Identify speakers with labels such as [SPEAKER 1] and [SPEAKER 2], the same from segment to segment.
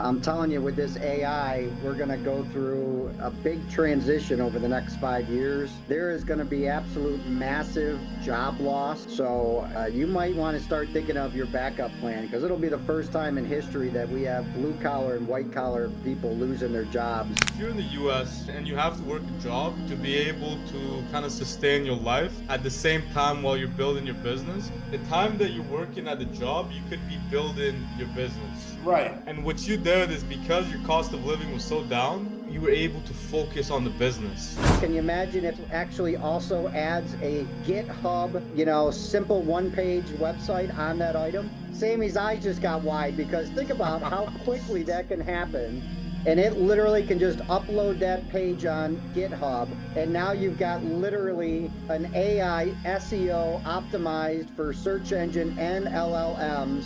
[SPEAKER 1] I'm telling you, with this AI, we're going to go through a big transition over the next 5 years. There is going to be absolute massive job loss. So you might want to start thinking of your backup plan, because it'll be the first time in history that we have blue collar and white collar people losing their jobs.
[SPEAKER 2] If you're in the US and you have to work a job to be able to kind of sustain your life at the same time while you're building your business, the time that you're working at the job, you could be building your business.
[SPEAKER 3] Right.
[SPEAKER 2] And what you did is, because your cost of living was so down, you were able to focus on the business.
[SPEAKER 1] Can you imagine if it actually also adds a GitHub, simple one-page website on that item? Sammy's eyes just got wide, because think about how quickly that can happen. And it literally can just upload that page on GitHub. And now you've got literally an AI SEO optimized for search engine and LLMs.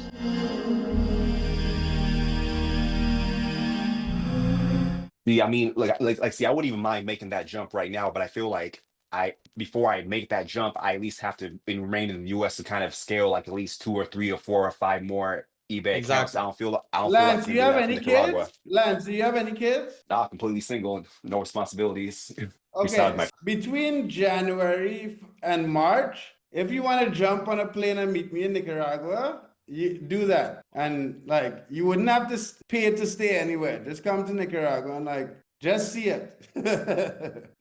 [SPEAKER 4] Yeah, I mean, see, I wouldn't even mind making that jump right now, but I feel like before I make that jump, I at least have to remain in the U.S. to kind of scale like at least 2 or 3 or 4 or 5 more eBay accounts.
[SPEAKER 2] Exactly.
[SPEAKER 4] I don't feel like I
[SPEAKER 3] Lance, do
[SPEAKER 4] can
[SPEAKER 3] you
[SPEAKER 4] do
[SPEAKER 3] have
[SPEAKER 4] that from
[SPEAKER 3] any
[SPEAKER 4] Nicaragua.
[SPEAKER 3] kids? Lance, do you have any kids?
[SPEAKER 4] Nah, completely single and no responsibilities.
[SPEAKER 3] Okay,
[SPEAKER 4] Besides my
[SPEAKER 3] between January and March, if you want to jump on a plane and meet me in Nicaragua, you do that. And like, you wouldn't have to pay to stay anywhere. Just come to Nicaragua and like, just see it.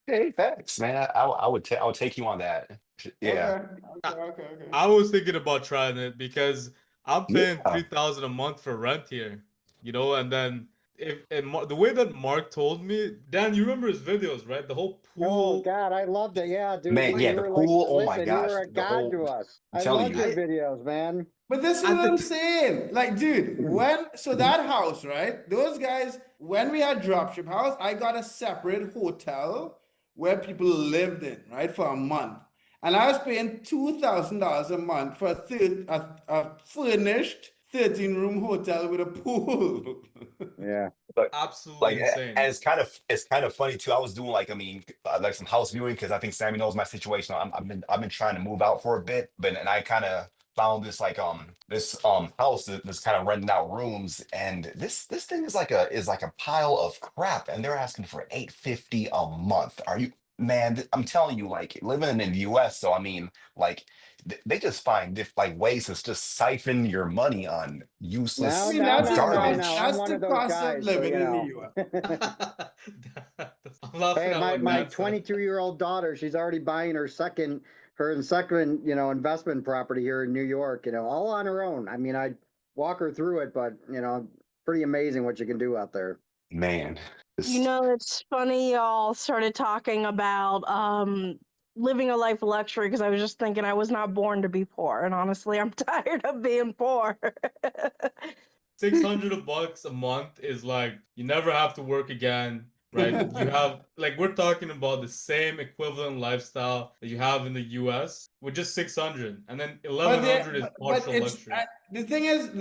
[SPEAKER 4] hey, thanks, man. I would take you on that. Yeah.
[SPEAKER 3] Okay.
[SPEAKER 2] I was thinking about trying it because I'm paying
[SPEAKER 4] Yeah.
[SPEAKER 2] 3,000 a month for rent here, and then the way that Mark told me, Dan, you remember his videos, right? The whole
[SPEAKER 1] Oh
[SPEAKER 2] pool.
[SPEAKER 1] God, I loved it. Yeah, dude,
[SPEAKER 4] Man, yeah,
[SPEAKER 1] you
[SPEAKER 4] the
[SPEAKER 1] were like,
[SPEAKER 4] pool, oh my
[SPEAKER 1] listen, you
[SPEAKER 4] gosh,
[SPEAKER 1] were a god to us.
[SPEAKER 4] I'm
[SPEAKER 1] I
[SPEAKER 4] telling
[SPEAKER 1] loved
[SPEAKER 4] you.
[SPEAKER 1] your videos, man.
[SPEAKER 3] But this is
[SPEAKER 2] At
[SPEAKER 3] what
[SPEAKER 2] the
[SPEAKER 3] I'm
[SPEAKER 2] t-
[SPEAKER 3] saying. Like, dude, so that house, right? Those guys, when we had dropship house, I got a separate hotel where people lived in, right, for a month. And I was paying $2,000 a month for a furnished 13-room hotel with a pool.
[SPEAKER 1] Yeah.
[SPEAKER 4] But
[SPEAKER 2] Absolutely
[SPEAKER 4] like,
[SPEAKER 2] insane.
[SPEAKER 4] and it's kind of funny too. I was doing like, I mean, like some house viewing because I think Sammy knows my situation. I've been trying to move out for a bit, but and I kind of found this house that's kind of renting out rooms, and this thing is like a pile of crap, and they're asking for 850 a month. Are you? Man, I'm telling you, like living in the US, so I mean, like they just find like ways to just siphon your money on
[SPEAKER 3] I
[SPEAKER 1] No,
[SPEAKER 4] useless
[SPEAKER 3] mean,
[SPEAKER 1] no,
[SPEAKER 3] that's the
[SPEAKER 1] no, no,
[SPEAKER 3] cost,
[SPEAKER 1] no.
[SPEAKER 4] garbage.
[SPEAKER 1] I'm
[SPEAKER 3] that's
[SPEAKER 1] one
[SPEAKER 3] the
[SPEAKER 1] of those
[SPEAKER 3] cost of
[SPEAKER 1] guys, so
[SPEAKER 3] living in the US.
[SPEAKER 2] I'm laughing
[SPEAKER 1] Hey,
[SPEAKER 2] at what
[SPEAKER 1] my
[SPEAKER 2] Dan said.
[SPEAKER 1] 22-year-old daughter, she's already buying her second, investment property here in New York, all on her own. I mean, I walk her through it, but pretty amazing what you can do out there.
[SPEAKER 4] Man,
[SPEAKER 5] You
[SPEAKER 4] just
[SPEAKER 5] know, it's funny y'all started talking about living a life of luxury because I was just thinking I was not born to be poor, and honestly, I'm tired of being poor.
[SPEAKER 2] 600 bucks a month is like you never have to work again, right? You have like we're talking about the same equivalent lifestyle that you have in the US with just 600, and then
[SPEAKER 3] But
[SPEAKER 2] 1100 is
[SPEAKER 3] but
[SPEAKER 2] partial
[SPEAKER 3] it's
[SPEAKER 2] luxury.
[SPEAKER 3] the thing is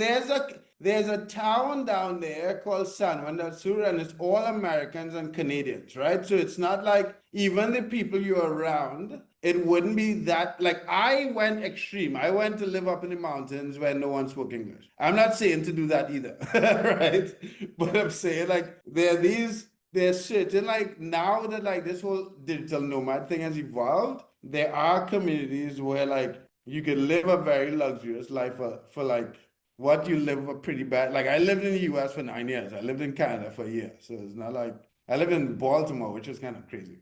[SPEAKER 3] there's a town down there called San Juan del Sur, and it's all Americans and Canadians, right? So it's not like even the people you're around, it wouldn't be that like I went extreme. I went to live up in the mountains where no one spoke English. I'm not saying to do that either, right? But I'm saying like there's certain like now that like this whole digital nomad thing has evolved, there are communities where like you can live a very luxurious life for like what you live for pretty bad. Like I lived in the US for 9 years. I lived in Canada for a year. So it's not like I live in Baltimore, which is kind of crazy.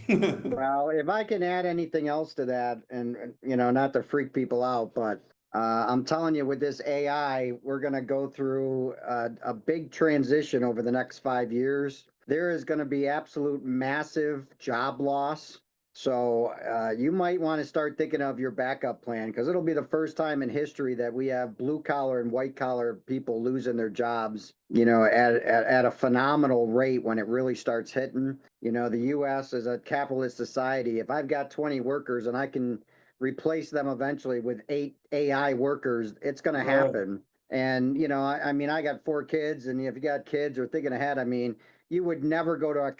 [SPEAKER 1] Well, if I can add anything else to that, and not to freak people out, but I'm telling you, with this AI, we're going to go through a big transition over the next 5 years. There is going to be absolute massive job loss. So you might want to start thinking of your backup plan, because it'll be the first time in history that we have blue collar and white collar people losing their jobs, at a phenomenal rate when it really starts hitting. The U.S. is a capitalist society. If I've got 20 workers and I can replace them eventually with 8 AI workers, it's going to
[SPEAKER 3] Right.
[SPEAKER 1] happen. And, I mean, I got 4 kids, and if you got kids or thinking ahead, I mean, you would never go to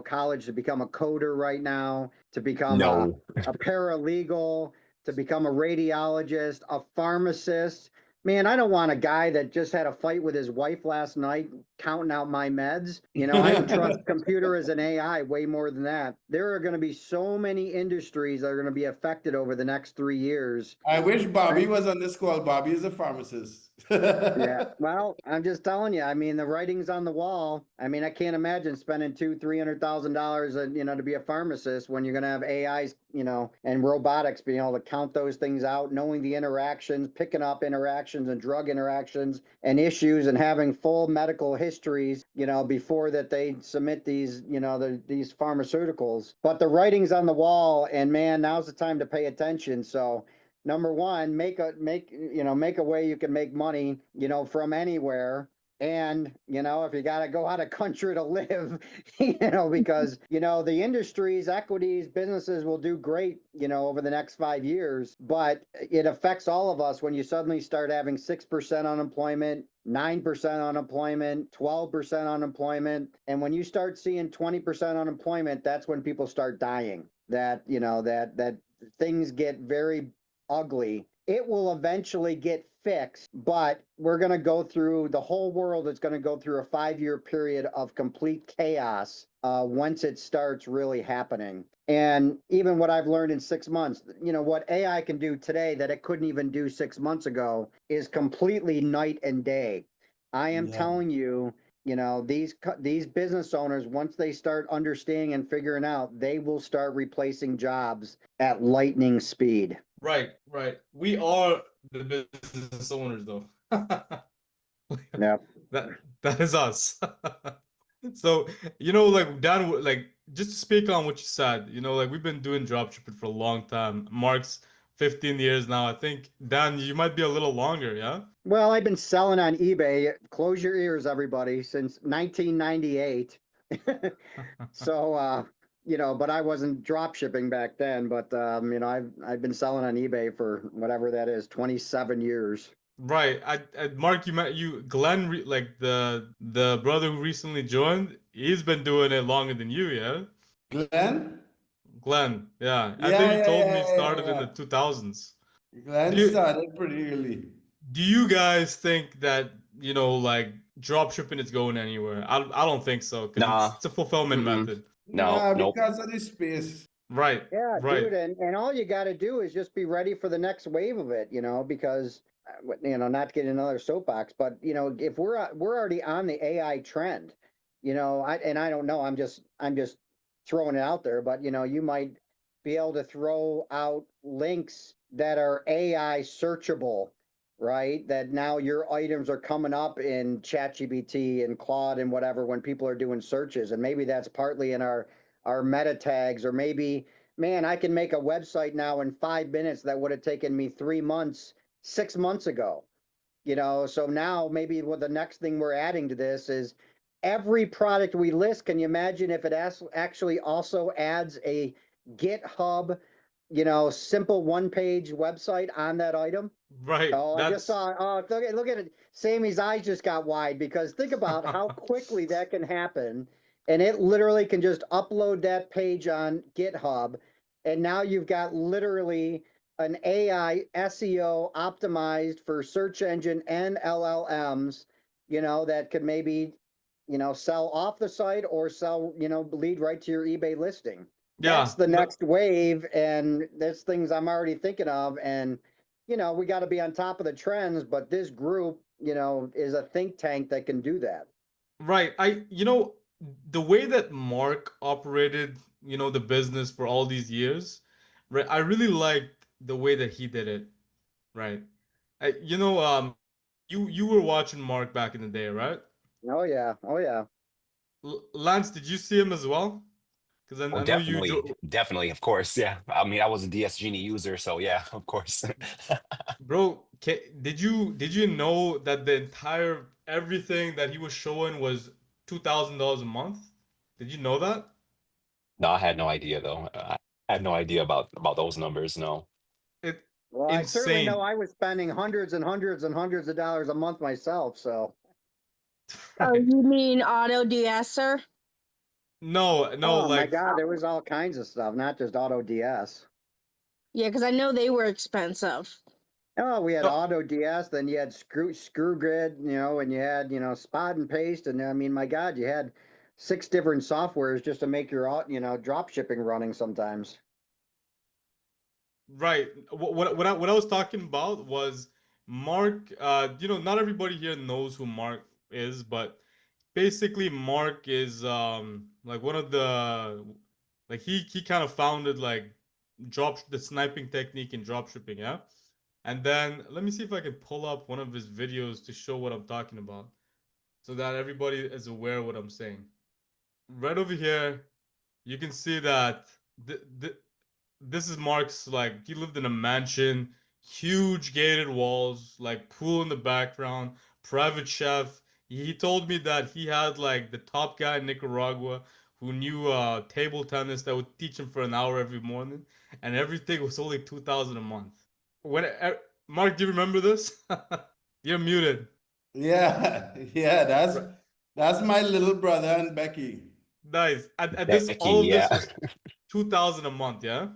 [SPEAKER 1] college to become a coder right now, to become
[SPEAKER 4] no.
[SPEAKER 1] a paralegal, to become a radiologist, a pharmacist. Man, I don't want a guy that just had a fight with his wife last night counting out my meds. You know, I would trust computer as an AI way more than that. There are going to be so many industries that are going to be affected over the next 3 years.
[SPEAKER 3] I wish Bobby
[SPEAKER 1] Right?
[SPEAKER 3] was on this call. Bobby is a pharmacist.
[SPEAKER 1] Yeah. Well, I'm just telling you. I mean, the writing's on the wall. I mean, I can't imagine spending $200,000-$300,000, to be a pharmacist when you're going to have AIs, and robotics being able to count those things out, knowing the interactions, picking up interactions and drug interactions and issues, and having full medical histories, before that they submit these, these pharmaceuticals. But the writing's on the wall, and man, now's the time to pay attention. So number one, make a way you can make money, from anywhere. And, if you got to go out of country to live, because, the industries, equities, businesses will do great, over the next 5 years. But it affects all of us when you suddenly start having 6% unemployment, 9% unemployment, 12% unemployment. And when you start seeing 20% unemployment, that's when people start dying. That things get very ugly. It will eventually get fixed, but we're going to go through, the whole world is going to go through a 5-year period of complete chaos once it starts really happening. And even what I've learned in 6 months, what AI can do today that it couldn't even do 6 months ago is completely night and day. I am telling you, these business owners, once they start understanding and figuring out, they will start replacing jobs at lightning speed.
[SPEAKER 2] Right, right. We are the business owners, though.
[SPEAKER 1] Yeah.
[SPEAKER 2] That is us. So, like Dan, like just to speak on what you said, like we've been doing dropshipping for a long time. Mark's 15 years now. I think Dan, you might be a little longer, yeah?
[SPEAKER 1] Well, I've been selling on eBay. Close your ears, everybody, since 1998. So, but I wasn't drop shipping back then. But I've been selling on eBay for whatever that is, 27 years.
[SPEAKER 2] Right. Mark, Glenn, like the brother who recently joined. He's been doing it longer than you, yeah?
[SPEAKER 3] Glenn?
[SPEAKER 2] Glenn, yeah. I
[SPEAKER 3] Yeah,
[SPEAKER 2] think he
[SPEAKER 3] yeah,
[SPEAKER 2] told me he
[SPEAKER 3] yeah, yeah,
[SPEAKER 2] started in the
[SPEAKER 3] yeah.
[SPEAKER 2] 2000s. Do
[SPEAKER 3] Glenn
[SPEAKER 2] you,
[SPEAKER 3] started pretty early.
[SPEAKER 2] do you guys think that, like drop shipping is going anywhere? I don't think so, because
[SPEAKER 4] Nah.
[SPEAKER 2] it's a fulfillment
[SPEAKER 4] Mm-mm.
[SPEAKER 2] method.
[SPEAKER 4] No.
[SPEAKER 3] Yeah,
[SPEAKER 4] Nope.
[SPEAKER 3] because of the space.
[SPEAKER 2] Right,
[SPEAKER 1] Yeah,
[SPEAKER 2] right.
[SPEAKER 1] dude, and all you got to do is just be ready for the next wave of it, because not to get another soapbox, but if we're already on the AI trend, I don't know, I'm just throwing it out there, but you might be able to throw out links that are AI searchable, right? That now your items are coming up in ChatGPT and Claude and whatever when people are doing searches, and maybe that's partly in our meta tags, or maybe, man, I can make a website now in 5 minutes that would have taken me 3 months 6 months ago. So now maybe what the next thing we're adding to this is every product we list. Can you imagine if it actually also adds a GitHub, simple one-page website on that item?
[SPEAKER 2] Right.
[SPEAKER 1] Oh, I just
[SPEAKER 2] That's
[SPEAKER 1] saw. Oh, look at it. Sammy's eyes just got wide because think about how quickly that can happen. And it literally can just upload that page on GitHub. And now you've got literally an AI SEO optimized for search engine and LLMs, that could maybe, sell off the site or sell, lead right to your eBay listing. That's
[SPEAKER 2] yeah.
[SPEAKER 1] the
[SPEAKER 2] No,
[SPEAKER 1] next wave. And there's things I'm already thinking of. And we got to be on top of the trends, but this group, is a think tank that can do that.
[SPEAKER 2] right. The way that Mark operated, the business for all these years, right? I really liked the way that he did it, right? You were watching Mark back in the day, right?
[SPEAKER 1] Oh yeah. Oh yeah.
[SPEAKER 2] Lance, did you see him as well? Because
[SPEAKER 4] Oh,
[SPEAKER 2] I know you,
[SPEAKER 4] definitely, definitely, of course. Yeah. I mean, I was a DS Genie user, so yeah, of course.
[SPEAKER 2] bro. Did you know that the entire everything that he was showing was $2,000 a month? Did you know that?
[SPEAKER 4] No, I had no idea though. I had no idea about those numbers. No.
[SPEAKER 2] It
[SPEAKER 1] Well, I certainly know
[SPEAKER 2] insane.
[SPEAKER 1] I was spending hundreds and hundreds and hundreds of dollars a month myself. So,
[SPEAKER 5] Oh,
[SPEAKER 2] Right.
[SPEAKER 5] you mean auto de-esser?
[SPEAKER 2] No, no,
[SPEAKER 1] oh my
[SPEAKER 2] like
[SPEAKER 1] God, there was all kinds of stuff, not just Auto DS.
[SPEAKER 5] Yeah, because I know they were expensive.
[SPEAKER 1] Oh, we had
[SPEAKER 2] No,
[SPEAKER 1] Auto DS, then you had screw grid, and you had, spot and paste. And I mean, my God, you had 6 different softwares just to make your, drop shipping running sometimes.
[SPEAKER 2] right. What I was talking about was Mark. Not everybody here knows who Mark is, but basically Mark is like one of the like he kind of founded like the sniping technique in dropshipping, yeah. And then let me see if I can pull up one of his videos to show what I'm talking about, so that everybody is aware of what I'm saying. Right over here, you can see that this is Mark's, like, he lived in a mansion, huge gated walls, like pool in the background, private chef. He told me that he had like the top guy in Nicaragua who knew table tennis that would teach him for an hour every morning, and everything was only 2,000 a month. When Mark, do you remember this? You're muted.
[SPEAKER 3] Yeah, yeah, that's
[SPEAKER 2] Right.
[SPEAKER 3] that's my little brother and Becky.
[SPEAKER 2] Nice. And this,
[SPEAKER 4] Becky,
[SPEAKER 2] all of
[SPEAKER 4] yeah.
[SPEAKER 2] this was 2,000 a month, yeah?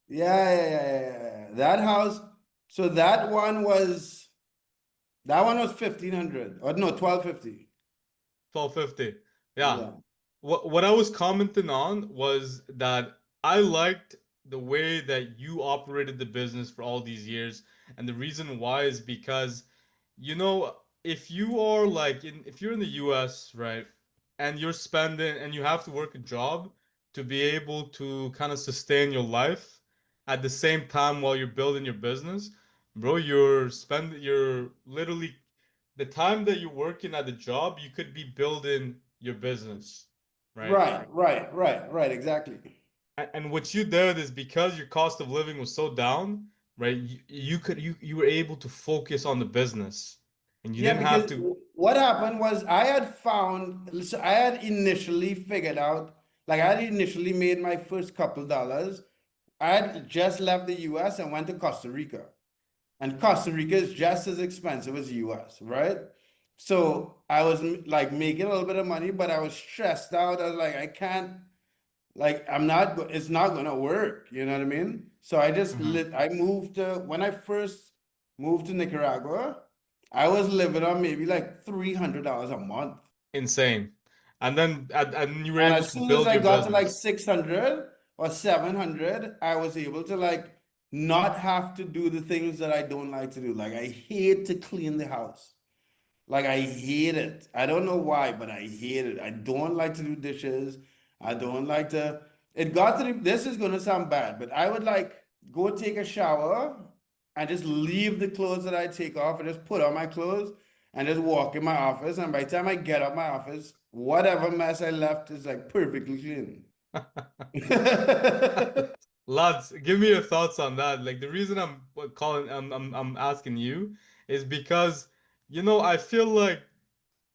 [SPEAKER 3] Yeah, yeah, yeah, yeah, yeah. That house, so that one was 1,500 or no, 1,250.
[SPEAKER 2] 1250. Yeah.
[SPEAKER 3] Yeah.
[SPEAKER 2] What I was commenting on was that I liked the way that you operated the business for all these years, and the reason why is because, if you are like if you're in the US, right, and you're spending and you have to work a job to be able to kind of sustain your life at the same time while you're building your business, bro, you're literally, the time that you're working at the job, you could be building your business, right?
[SPEAKER 3] Right, right, right, right, exactly.
[SPEAKER 2] And what you did is, because your cost of living was so down, right? You were able to focus on the business, and you
[SPEAKER 3] Yeah,
[SPEAKER 2] didn't have
[SPEAKER 3] because
[SPEAKER 2] to.
[SPEAKER 3] what happened was so I had initially figured out, like I had initially made my first couple dollars. I had just left the US and went to Costa Rica. And Costa Rica is just as expensive as the US, right? So I was like making a little bit of money, but I was stressed out. I was like, I can't, like, it's not gonna work. You know what I mean? So
[SPEAKER 2] Mhm.
[SPEAKER 3] I moved when I first moved to Nicaragua, I was living on maybe like $300 a month.
[SPEAKER 2] Insane. And you were
[SPEAKER 3] And
[SPEAKER 2] able
[SPEAKER 3] as
[SPEAKER 2] to
[SPEAKER 3] soon as
[SPEAKER 2] build
[SPEAKER 3] I
[SPEAKER 2] your
[SPEAKER 3] got to like
[SPEAKER 2] business.
[SPEAKER 3] 600 or 700, I was able to like not have to do the things that I don't like to do. Like I hate to clean the house. Like I hate it. I don't know why, but I hate it. I don't like to do dishes. I don't like to. It got to this is gonna sound bad, but I would like go take a shower and just leave the clothes that I take off and just put on my clothes and just walk in my office. And by the time I get out my office, whatever mess I left is like perfectly clean.
[SPEAKER 2] Lads, give me your thoughts on that. Like, the reason I'm asking you is because, I feel like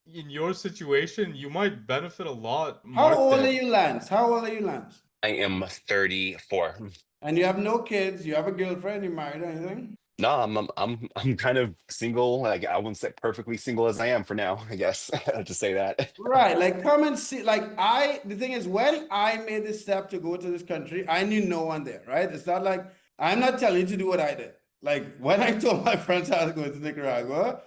[SPEAKER 2] in your situation, you might benefit a lot,
[SPEAKER 3] How
[SPEAKER 2] Mark,
[SPEAKER 3] old are
[SPEAKER 2] that
[SPEAKER 3] you, Lance? How old are you, Lance?
[SPEAKER 4] I am 34.
[SPEAKER 3] And you have no kids, you have a girlfriend, you married or anything?
[SPEAKER 4] No, I'm kind of single. Like I wouldn't say perfectly single as I am for now, I guess. I'll just say that.
[SPEAKER 3] Right, like come and see. The thing is, when I made the step to go to this country, I knew no one there, right? It's not like I'm not telling you to do what I did. Like when I told my friends I was going to Nicaragua,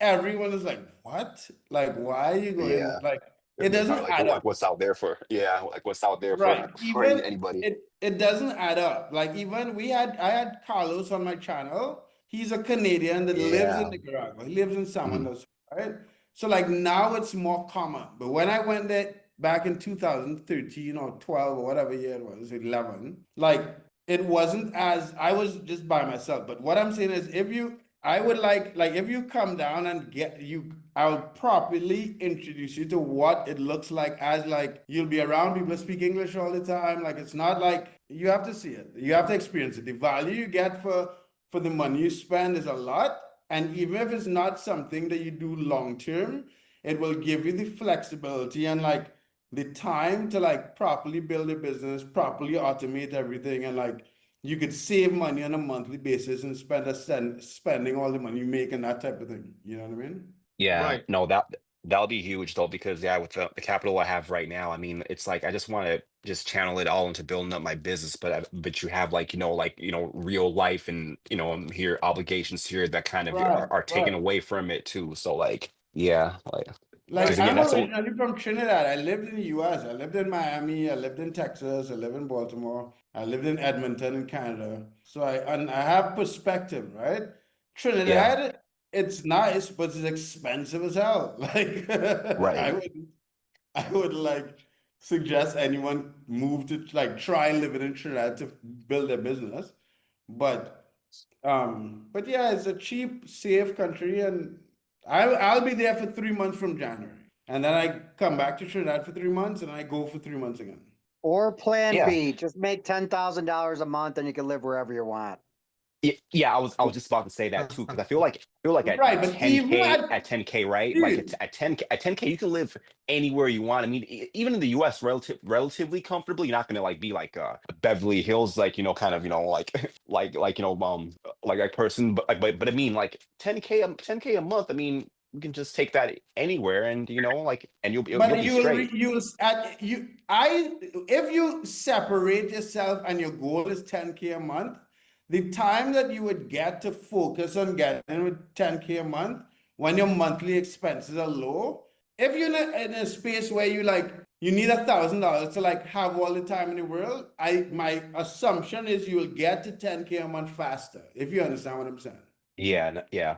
[SPEAKER 3] everyone was like, "What? Like, why are you going?"
[SPEAKER 4] Yeah.
[SPEAKER 3] Like, it
[SPEAKER 4] They're
[SPEAKER 3] doesn't
[SPEAKER 4] probably
[SPEAKER 3] add
[SPEAKER 4] like
[SPEAKER 3] up.
[SPEAKER 4] what's out there for, yeah, like what's out there
[SPEAKER 3] Right.
[SPEAKER 4] for
[SPEAKER 3] Even
[SPEAKER 4] anybody.
[SPEAKER 3] it doesn't add up. Like even I had Carlos on my channel. He's a Canadian that lives in
[SPEAKER 4] Yeah.
[SPEAKER 3] Nicaragua. He lives in San
[SPEAKER 4] Mhm.
[SPEAKER 3] Juan, right? So like now it's more common. But when I went there back in 2013 or 12 or whatever year it was, 11, like it wasn't as I was just by myself. But what I'm saying is if you I would like if you come down and get you, I'll properly introduce you to what it looks like as like you'll be around people that speak English all the time. Like it's not like you have to see it. You have to experience it. The value you get for the money you spend is a lot. And even if it's not something that you do long term, it will give you the flexibility and like the time to like properly build a business, properly automate everything, and like you could save money on a monthly basis and spending all the money you make and that type of thing. You know what I mean?
[SPEAKER 4] Yeah.
[SPEAKER 2] right.
[SPEAKER 4] No, That'll be huge though, because yeah, with the capital I have right now, I mean, it's like I just want to just channel it all into building up my business, but you have like real life and here obligations here that kind of
[SPEAKER 3] Right,
[SPEAKER 4] are taken
[SPEAKER 3] right.
[SPEAKER 4] away from it too. So like yeah, like
[SPEAKER 3] Like
[SPEAKER 4] because again,
[SPEAKER 3] I'm
[SPEAKER 4] that's the
[SPEAKER 3] originally from Trinidad. I lived in the US. I lived in Miami. I lived in Texas. I lived in Baltimore. I lived in Edmonton in Canada. So I have perspective, right?
[SPEAKER 4] yeah,
[SPEAKER 3] Trinidad, it's nice, but it's expensive as hell. Like
[SPEAKER 4] right.
[SPEAKER 3] I would like suggest anyone move to like try living in Trinidad to build their business. But yeah, it's a cheap, safe country, and I'll be there for 3 months from January, and then I come back to Trinidad for 3 months, and I go for 3 months again.
[SPEAKER 1] Or plan
[SPEAKER 4] Yeah.
[SPEAKER 1] B, just make $10,000 a month and you can live wherever you want.
[SPEAKER 4] Yeah, I was just about to say that too, because I feel like
[SPEAKER 3] Right,
[SPEAKER 4] at
[SPEAKER 3] but even
[SPEAKER 4] 10K,
[SPEAKER 3] at
[SPEAKER 4] at 10K, right? Like
[SPEAKER 3] dude,
[SPEAKER 4] at 10K you can live anywhere you want. I mean, even in the US relatively comfortably, you're not gonna like be like Beverly Hills, like kind of like like person, but but I mean like 10K a month. I mean, you can just take that anywhere, and and you'll
[SPEAKER 3] but
[SPEAKER 4] be straight.
[SPEAKER 3] if you separate yourself and your goal is 10K a month, the time that you would get to focus on getting with 10K a month when your monthly expenses are low, if you're in a space where you need $1,000 to like have all the time in the world, my assumption is you will get to 10K a month faster, if you understand what I'm saying.
[SPEAKER 4] Yeah, yeah.